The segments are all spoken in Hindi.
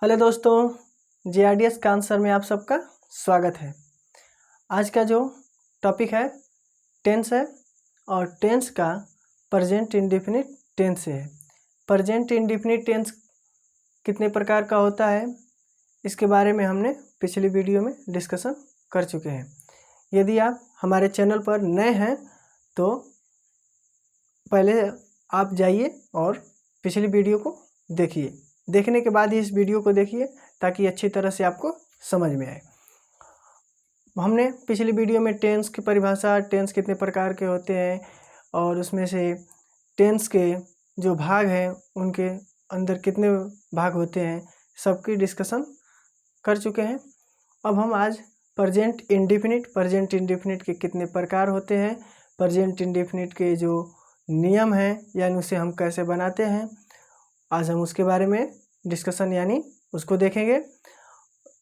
हेलो दोस्तों, जीआरडीएस का आंसर में आप सबका स्वागत है। आज का जो टॉपिक है टेंस है और टेंस का प्रेजेंट इंडेफिनिट टेंस है। प्रेजेंट इंडेफिनिट टेंस कितने प्रकार का होता है इसके बारे में हमने पिछली वीडियो में डिस्कशन कर चुके हैं। यदि आप हमारे चैनल पर नए हैं तो पहले आप जाइए और पिछली वीडियो को देखिए। देखने के बाद ही इस वीडियो को देखिए ताकि अच्छी तरह से आपको समझ में आए। हमने पिछली वीडियो में टेंस की परिभाषा, टेंस कितने प्रकार के होते हैं और उसमें से टेंस के जो भाग हैं उनके अंदर कितने भाग होते हैं सबकी डिस्कशन कर चुके हैं। अब हम आज प्रेजेंट इंडेफिनिट के कितने प्रकार होते हैं, प्रेजेंट इंडेफिनिट के जो नियम हैं यानी उसे हम कैसे बनाते हैं, आज हम उसके बारे में डिस्कशन यानी उसको देखेंगे।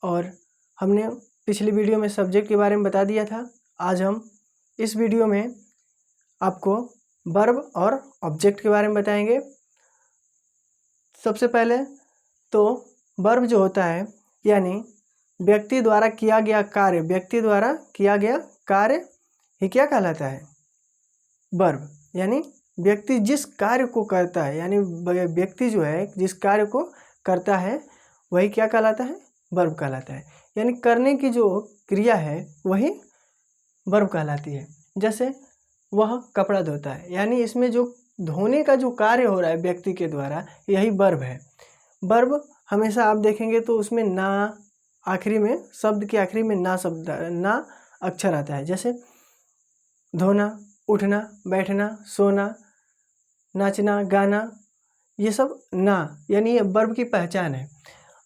और हमने पिछली वीडियो में सब्जेक्ट के बारे में बता दिया था। आज हम इस वीडियो में आपको वर्ब और ऑब्जेक्ट के बारे में बताएंगे। सबसे पहले तो वर्ब जो होता है यानी व्यक्ति द्वारा किया गया कार्य, व्यक्ति द्वारा किया गया कार्य ही क्या कहलाता है? वर्ब। यानी व्यक्ति जिस कार्य को करता है यानी व्यक्ति जो है जिस कार्य को करता है वही क्या कहलाता है? वर्ब कहलाता है। यानी करने की जो क्रिया है वही वर्ब कहलाती है। जैसे वह कपड़ा धोता है यानी इसमें जो धोने का जो कार्य हो रहा है व्यक्ति के द्वारा यही वर्ब है। वर्ब हमेशा आप देखेंगे तो उसमें ना आखिरी में, शब्द के आखिरी में ना अक्षर आता है। जैसे धोना, उठना, बैठना, सोना, नाचना, गाना, ये सब ना यानी ये वर्ब की पहचान है।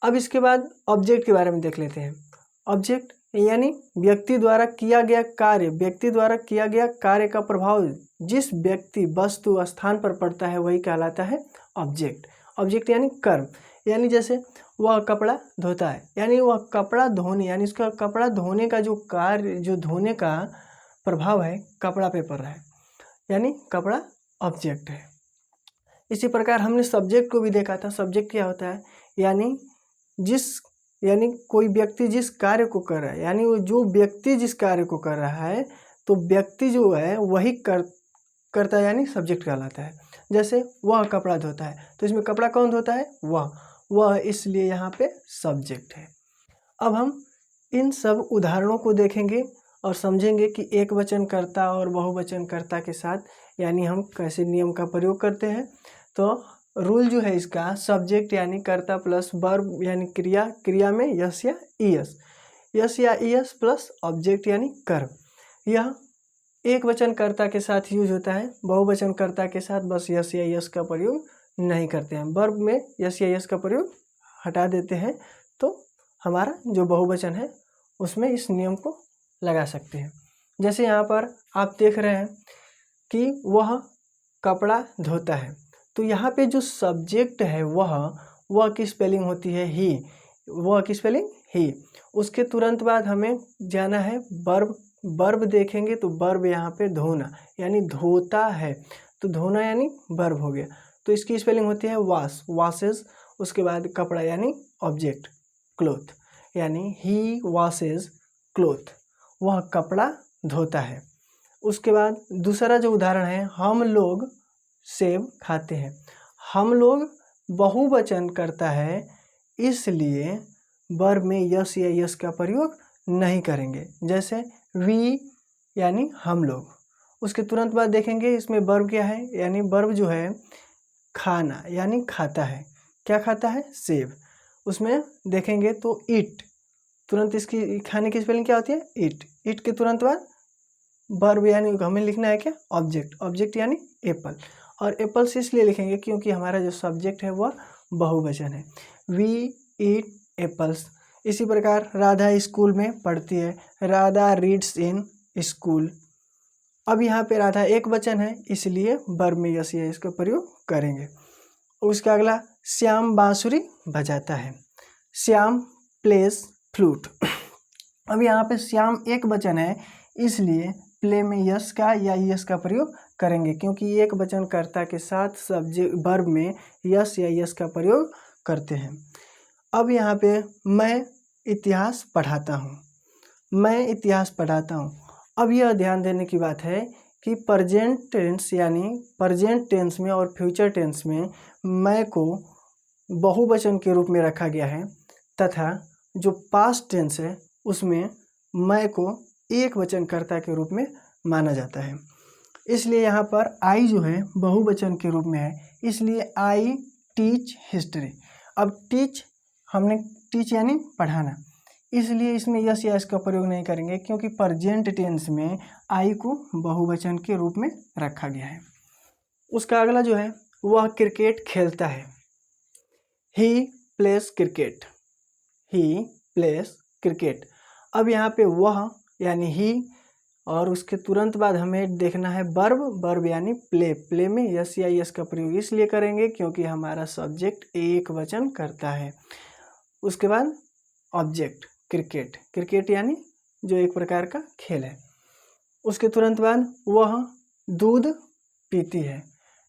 अब इसके बाद ऑब्जेक्ट के बारे में देख लेते हैं। ऑब्जेक्ट यानी व्यक्ति द्वारा किया गया कार्य, व्यक्ति द्वारा किया गया कार्य का प्रभाव जिस व्यक्ति, वस्तु, स्थान पर पड़ता है वही कहलाता है ऑब्जेक्ट। ऑब्जेक्ट यानी कर्म। यानी जैसे वह कपड़ा धोता है यानी वह कपड़ा धोने यानी उसका कपड़ा धोने का जो कार्य, जो धोने का प्रभाव है कपड़ा पे पड़ रहा है यानी कपड़ा ऑब्जेक्ट है। इसी प्रकार हमने सब्जेक्ट को भी देखा था। सब्जेक्ट क्या होता है? यानी कोई व्यक्ति जिस कार्य को कर रहा है यानी वो जो व्यक्ति जिस कार्य को कर रहा है तो व्यक्ति जो है वही करता है यानी सब्जेक्ट कहलाता है। जैसे वह कपड़ा धोता है तो इसमें कपड़ा कौन धोता है? वह, इसलिए यहाँ पे सब्जेक्ट है। अब हम इन सब उदाहरणों को देखेंगे और समझेंगे कि एक वचनकर्ता और बहुवचनकर्ता के साथ यानी हम कैसे नियम का प्रयोग करते हैं। तो रूल जो है इसका, सब्जेक्ट यानी कर्ता प्लस वर्ब यानी क्रिया, क्रिया में यस या ईएस प्लस ऑब्जेक्ट यानी कर्म। यह एक वचनकर्ता के साथ यूज होता है, बहुवचनकर्ता के साथ बस यस या यस का प्रयोग नहीं करते हैं। वर्ब में यस या यस का प्रयोग हटा देते हैं तो हमारा जो बहुवचन है उसमें इस नियम को लगा सकते हैं। जैसे यहाँ पर आप देख रहे हैं कि वह कपड़ा धोता है तो यहाँ पे जो सब्जेक्ट है वह की स्पेलिंग होती है ही, वह की स्पेलिंग ही। उसके तुरंत बाद हमें जाना है वर्ब। वर्ब देखेंगे तो वर्ब यहाँ पे धोना यानी धोता है तो धोना यानी वर्ब हो गया तो इसकी स्पेलिंग होती है वॉशेस। उसके बाद कपड़ा यानी ऑब्जेक्ट, क्लोथ यानी ही वॉशेस क्लोथ, वह कपड़ा धोता है। उसके बाद दूसरा जो उदाहरण है, हम लोग सेब खाते हैं। हम लोग बहुवचन करता है इसलिए वर्ब में यस या यस का प्रयोग नहीं करेंगे। जैसे वी यानी हम लोग। उसके तुरंत बाद देखेंगे इसमें वर्ब क्या है यानी वर्ब जो है खाना यानी खाता है। क्या खाता है? सेब। उसमें देखेंगे तो ईट, तुरंत इसकी खाने की स्पेलिंग क्या होती है? ईट। ईट के तुरंत बाद वर्ब यानी हमें लिखना है क्या? ऑब्जेक्ट यानी एप्पल। और एप्पल्स इसलिए लिखेंगे क्योंकि हमारा जो सब्जेक्ट है वह बहुवचन है। We eat apples. इसी प्रकार राधा स्कूल में पढ़ती है, राधा रीड्स इन स्कूल। अब यहाँ पे राधा एक वचन है इसलिए वर्ब में यस या इसका प्रयोग करेंगे। उसका अगला, श्याम बांसुरी बजाता है। Shyam place flute. अब यहाँ पे श्याम एक वचन है इसलिए प्ले में यस का या यस का प्रयोग करेंगे क्योंकि एक वचनकर्ता के साथ सब्जेक्ट वर्ब में यस या यस का प्रयोग करते हैं। अब यहाँ पे मैं इतिहास पढ़ाता हूँ, मैं इतिहास पढ़ाता हूँ। अब यह ध्यान देने की बात है कि प्रेजेंट टेंस यानी प्रेजेंट टेंस में और फ्यूचर टेंस में मैं को बहुवचन के रूप में रखा गया है तथा जो पास्ट टेंस है उसमें मैं को एक वचन कर्ता के रूप में माना जाता है। इसलिए यहाँ पर आई जो है बहुवचन के रूप में है, इसलिए आई टीच हिस्ट्री। अब टीच हमने टीच यानी पढ़ाना, इसलिए इसमें यस या इसका प्रयोग नहीं करेंगे क्योंकि प्रेजेंट टेंस में आई को बहुवचन के रूप में रखा गया है। उसका अगला जो है वह क्रिकेट खेलता है, ही प्लेस क्रिकेट, ही प्लेस क्रिकेट। अब यहाँ पे वह यानी ही और उसके तुरंत बाद हमें देखना है वर्ब, वर्ब यानी प्ले, प्ले में यस या यस का प्रयोग इसलिए करेंगे क्योंकि हमारा सब्जेक्ट एक वचन करता है। उसके बाद ऑब्जेक्ट क्रिकेट, क्रिकेट यानी जो एक प्रकार का खेल है। उसके तुरंत बाद वह दूध पीती है,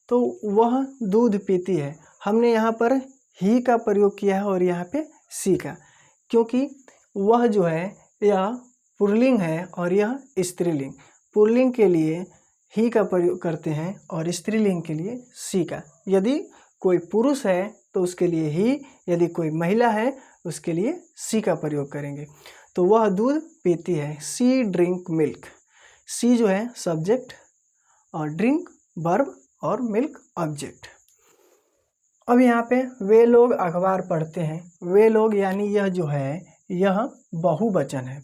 तो वह दूध पीती है। हमने यहाँ पर ही का प्रयोग किया है और यहाँ पे सी का, क्योंकि वह जो है यह पुल्लिंग है और यह स्त्रीलिंग। पुल्लिंग के लिए ही का प्रयोग करते हैं और स्त्रीलिंग के लिए सी का। यदि कोई पुरुष है तो उसके लिए ही, यदि कोई महिला है उसके लिए सी का प्रयोग करेंगे। तो वह दूध पीती है, सी ड्रिंक मिल्क। सी जो है सब्जेक्ट और ड्रिंक वर्ब और मिल्क ऑब्जेक्ट। अब यहाँ पे वे लोग अखबार पढ़ते हैं, वे लोग यानी यह जो है यह बहुवचन है।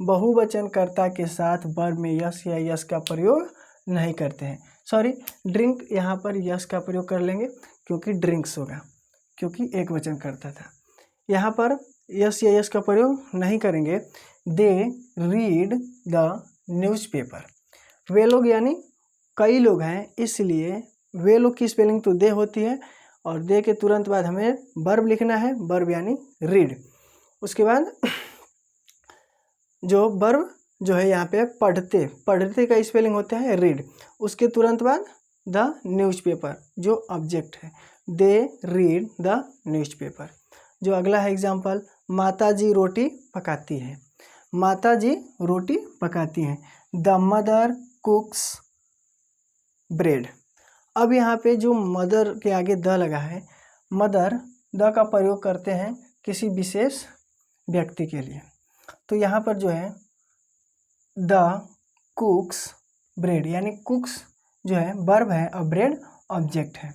बहुवचन कर्ता के साथ वर्ब में यस या यस का प्रयोग नहीं करते हैं। सॉरी, ड्रिंक यहाँ पर यस का प्रयोग कर लेंगे क्योंकि ड्रिंक्स होगा, क्योंकि एक वचन करता था। यहाँ पर यस या यस का प्रयोग नहीं करेंगे। दे रीड द न्यूज़पेपर, वे लोग यानी कई लोग हैं, इसलिए वे लोग की स्पेलिंग तो दे होती है और दे के तुरंत बाद हमें वर्ब लिखना है, वर्ब यानी रीड। उसके बाद जो वर्ब जो है यहाँ पे पढ़ते, पढ़ते का स्पेलिंग होता है रीड। उसके तुरंत बाद द न्यूज़पेपर जो ऑब्जेक्ट है, दे रीड द न्यूज़पेपर। जो अगला है एग्जाम्पल, माताजी रोटी पकाती है, माताजी रोटी पकाती हैं। The mother कुक्स bread. अब यहाँ पे जो मदर के आगे द लगा है, मदर द का प्रयोग करते हैं किसी विशेष व्यक्ति के लिए। तो यहाँ पर जो है द कुक्स ब्रेड यानी कुक्स जो है वर्ब है और ब्रेड ऑब्जेक्ट है।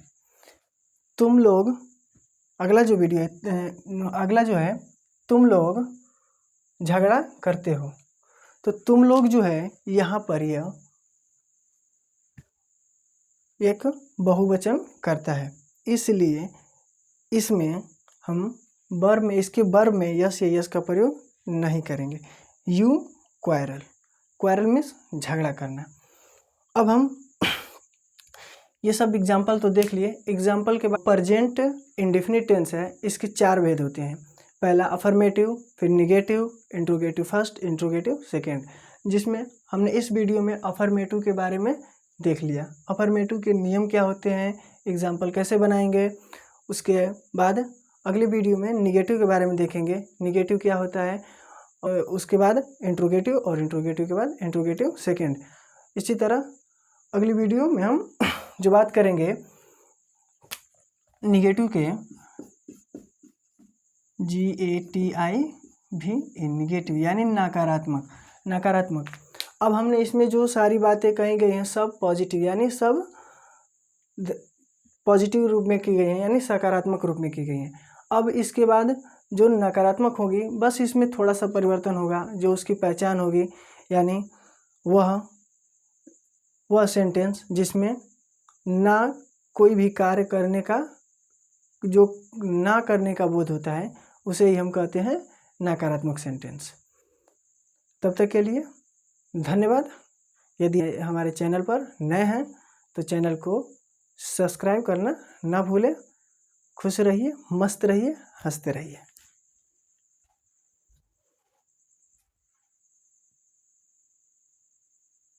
तुम लोग, अगला जो वीडियो है, अगला जो है तुम लोग झगड़ा करते हो। तो तुम लोग जो है यहाँ पर यह एक बहुवचन करता है, इसलिए इसमें हम वर्ब में, इसके वर्ब में यस या यस का प्रयोग नहीं करेंगे। यू क्वारल, क्वारल मीन्स झगड़ा करना। अब हम ये सब एग्जाम्पल तो देख लिए। एग्जाम्पल के बाद प्रेजेंट इंडेफिनिट टेंस है, इसके 4 भेद होते हैं। पहला अफर्मेटिव, फिर negative, interrogative first, interrogative second, जिसमें हमने इस वीडियो में अफर्मेटिव के बारे में देख लिया। अफर्मेटिव के नियम क्या होते हैं, एग्जाम्पल कैसे बनाएंगे। उसके बाद अगले वीडियो में निगेटिव के बारे में देखेंगे, निगेटिव क्या होता है। और उसके बाद इंट्रोगेटिव और इंट्रोगेटिव के बाद इंट्रोगेटिव सेकेंड। इसी तरह अगली वीडियो में हम जो बात करेंगे निगेटिव के, GATIV, निगेटिव यानी नकारात्मक, नकारात्मक। अब हमने इसमें जो सारी बातें कही गई हैं सब पॉजिटिव यानी सब पॉजिटिव रूप में की गई हैं, यानी सकारात्मक रूप में की गई हैं। अब इसके बाद जो नकारात्मक होगी बस इसमें थोड़ा सा परिवर्तन होगा, जो उसकी पहचान होगी, यानी वह सेंटेंस जिसमें ना कोई भी कार्य करने का, जो ना करने का बोध होता है, उसे ही हम कहते हैं नकारात्मक सेंटेंस। तब तक के लिए धन्यवाद। यदि हमारे चैनल पर नए हैं तो चैनल को सब्सक्राइब करना ना भूलें। खुश रहिए, मस्त रहिए, हंसते रहिए।